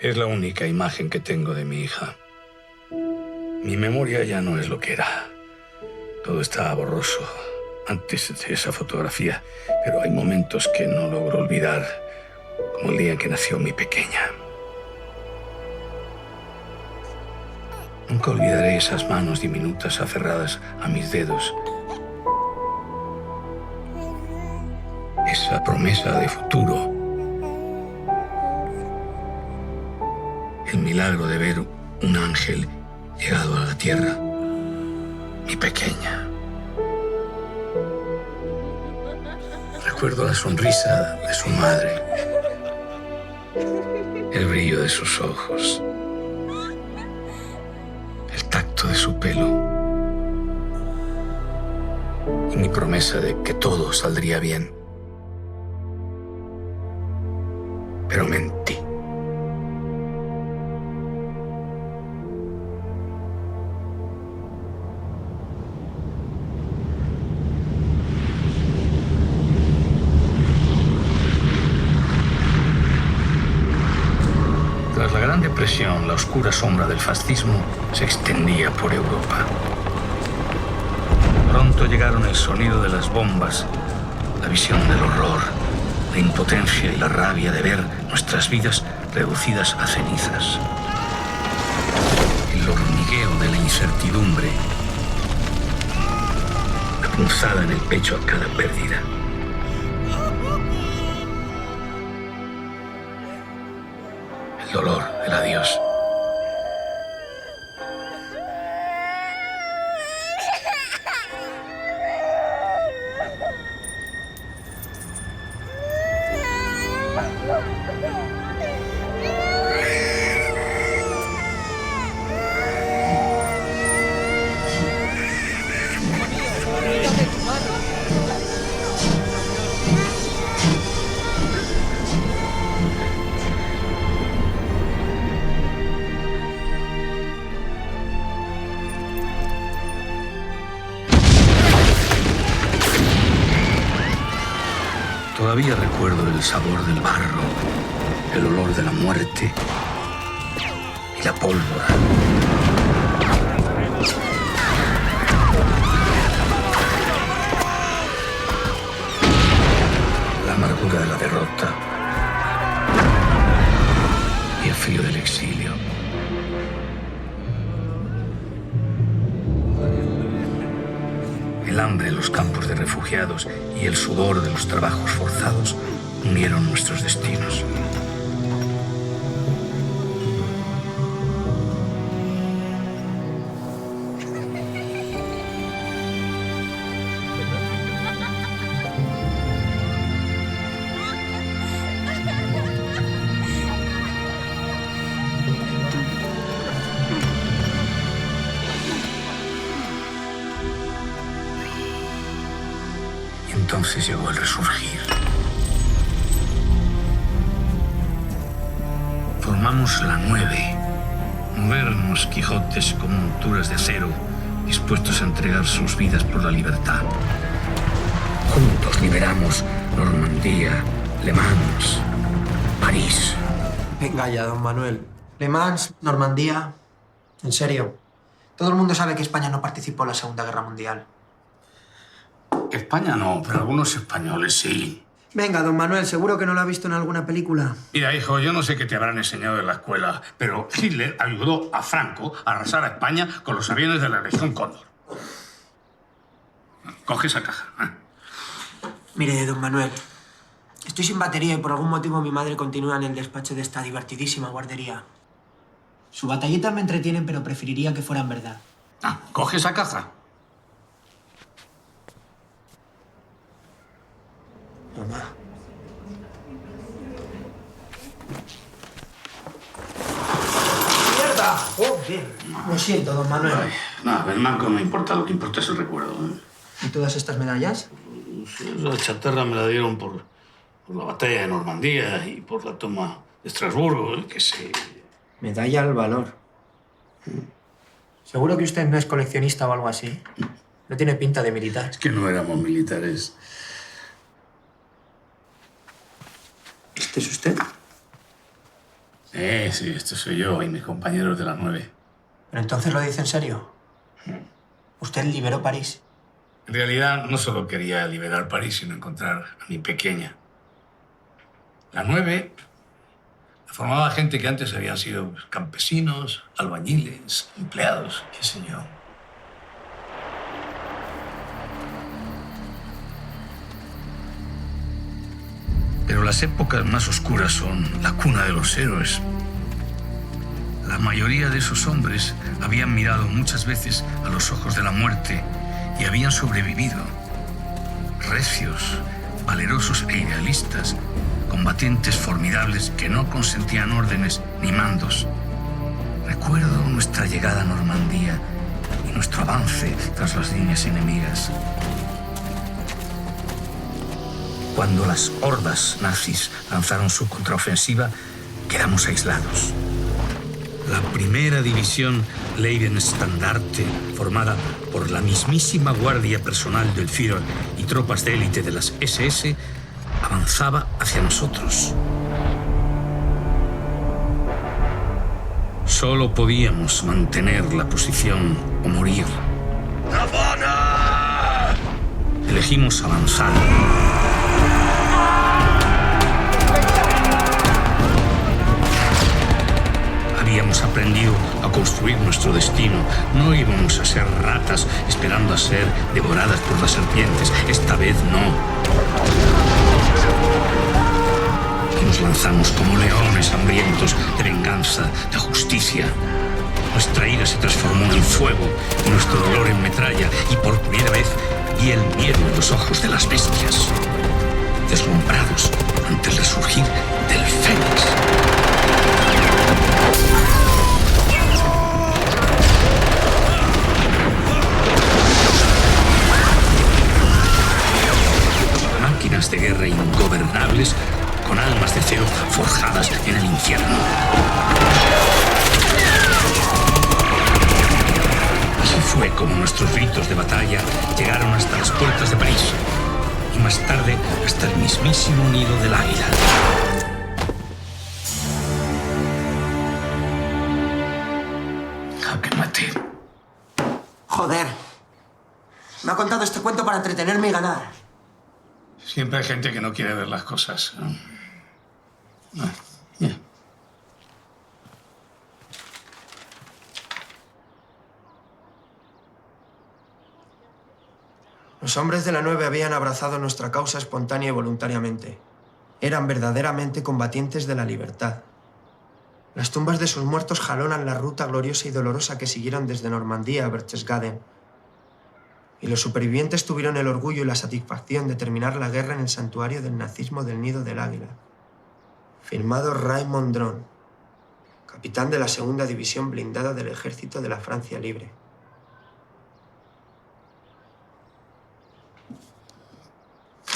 Es la única imagen que tengo de mi hija. Mi memoria ya no es lo que era. Todo está borroso antes de esa fotografía, pero hay momentos que no logro olvidar, como el día en que nació mi pequeña. Nunca olvidaré esas manos diminutas aferradas a mis dedos. Esa promesa de futuro. El milagro de ver un ángel llegado a la tierra. Mi pequeña. Recuerdo la sonrisa de su madre. El brillo de sus ojos. El tacto de su pelo. Y mi promesa de que todo saldría bien. Pero mentí. Tras la Gran Depresión, la oscura sombra del fascismo se extendía por Europa. Pronto llegaron el sonido de las bombas, la visión del horror, la impotencia y la rabia de ver nuestras vidas reducidas a cenizas. El hormigueo de la incertidumbre, la punzada en el pecho a cada pérdida. El dolor del adiós. Todavía recuerdo el sabor del barro, el olor de la muerte y la pólvora. La amargura de la derrota y el frío del exilio. El hambre en los campos de refugiados y el sudor de los trabajos forzados unieron nuestros destinos. Entonces llegó el resurgir. Formamos la 9, modernos Quijotes con monturas de acero, dispuestos a entregar sus vidas por la libertad. Juntos liberamos Normandía, Le Mans, París. Venga ya, don Manuel. Le Mans, Normandía... En serio. Todo el mundo sabe que España no participó en la Segunda Guerra Mundial. España no, pero algunos españoles sí. Venga, don Manuel, seguro que no lo ha visto en alguna película. Mira, hijo, yo no sé qué te habrán enseñado en la escuela, pero Hitler ayudó a Franco a arrasar a España con los aviones de la Legión Cóndor. Coge esa caja. Mire, don Manuel, estoy sin batería y por algún motivo mi madre continúa en el despacho de esta divertidísima guardería. Sus batallitas me entretienen, pero preferiría que fueran verdad. Coge esa caja. Mamá. ¡Mierda! ¡Oh, bien! Lo siento, don Manuel. Ay, nada, el marco no importa, lo que importa es el recuerdo. ¿Y todas estas medallas? La chatarra me la dieron por la batalla de Normandía y por la toma de Estrasburgo, que sé. Medalla al valor. ¿Seguro que usted no es coleccionista o algo así? No tiene pinta de militar. Es que no éramos militares. ¿Este es usted? Sí, este soy yo y mis compañeros de la 9. ¿Pero entonces lo dice en serio? ¿Usted liberó París? En realidad, no solo quería liberar París, sino encontrar a mi pequeña. La 9 la formaba gente que antes habían sido campesinos, albañiles, empleados, qué sé yo. Pero las épocas más oscuras son la cuna de los héroes. La mayoría de esos hombres habían mirado muchas veces a los ojos de la muerte y habían sobrevivido. Recios, valerosos e idealistas, combatientes formidables que no consentían órdenes ni mandos. Recuerdo nuestra llegada a Normandía y nuestro avance tras las líneas enemigas. Cuando las hordas nazis lanzaron su contraofensiva, quedamos aislados. La primera división Leibstandarte, formada por la mismísima guardia personal del Führer y tropas de élite de las SS, avanzaba hacia nosotros. Solo podíamos mantener la posición o morir. ¡Havana! Elegimos avanzar. Habíamos aprendido a construir nuestro destino. No íbamos a ser ratas esperando a ser devoradas por las serpientes. Esta vez no. Y nos lanzamos como leones hambrientos de venganza, de justicia. Nuestra ira se transformó en fuego y nuestro dolor en metralla. Y por primera vez vi el miedo en los ojos de las bestias, deslumbrados ante el resurgir del Fénix. Máquinas de guerra ingobernables con almas de acero forjadas en el infierno. Así fue como nuestros gritos de batalla llegaron hasta las puertas de París y más tarde hasta el mismísimo nido del águila. Jaque mate. Joder. Me ha contado este cuento para entretenerme y ganar. Siempre hay gente que no quiere ver las cosas. Yeah. Los hombres de la 9 habían abrazado nuestra causa espontánea y voluntariamente. Eran verdaderamente combatientes de la libertad. Las tumbas de sus muertos jalonan la ruta gloriosa y dolorosa que siguieron desde Normandía a Berchtesgaden. Y los supervivientes tuvieron el orgullo y la satisfacción de terminar la guerra en el santuario del nazismo del Nido del Águila. Firmado Raymond Dron, capitán de la segunda división blindada del Ejército de la Francia Libre.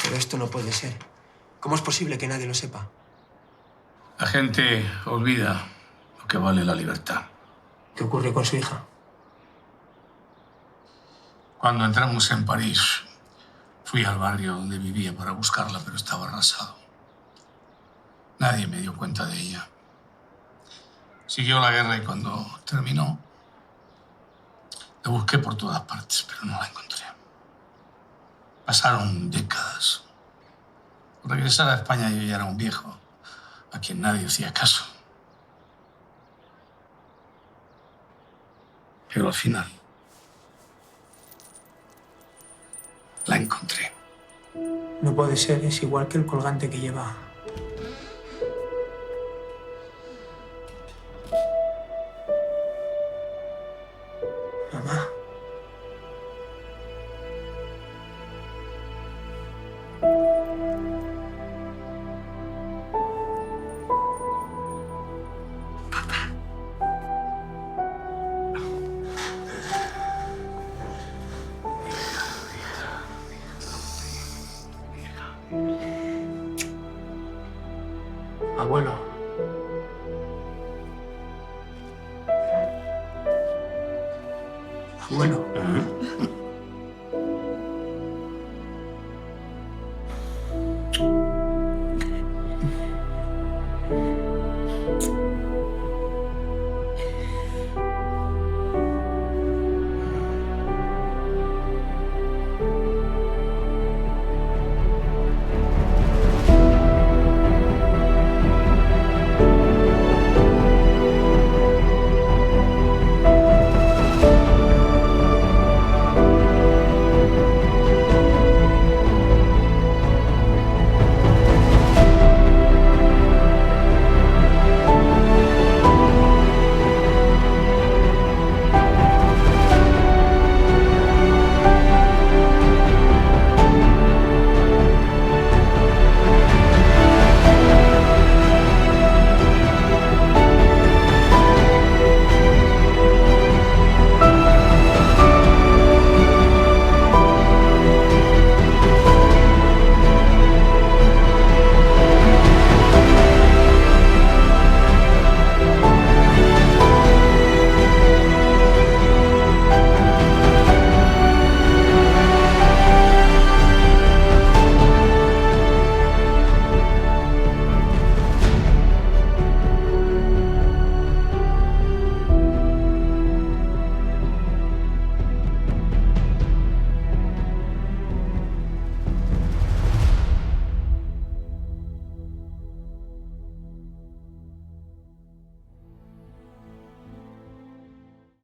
Pero esto no puede ser. ¿Cómo es posible que nadie lo sepa? La gente olvida lo que vale la libertad. ¿Qué ocurrió con su hija? Cuando entramos en París, fui al barrio donde vivía para buscarla, pero estaba arrasado. Nadie me dio cuenta de ella. Siguió la guerra y cuando terminó, la busqué por todas partes, pero no la encontré. Pasaron décadas. Al regresar a España yo ya era un viejo, a quien nadie hacía caso. Pero al final la encontré. No puede ser, es igual que el colgante que lleva. Mamá. Abuelo. Abuelo.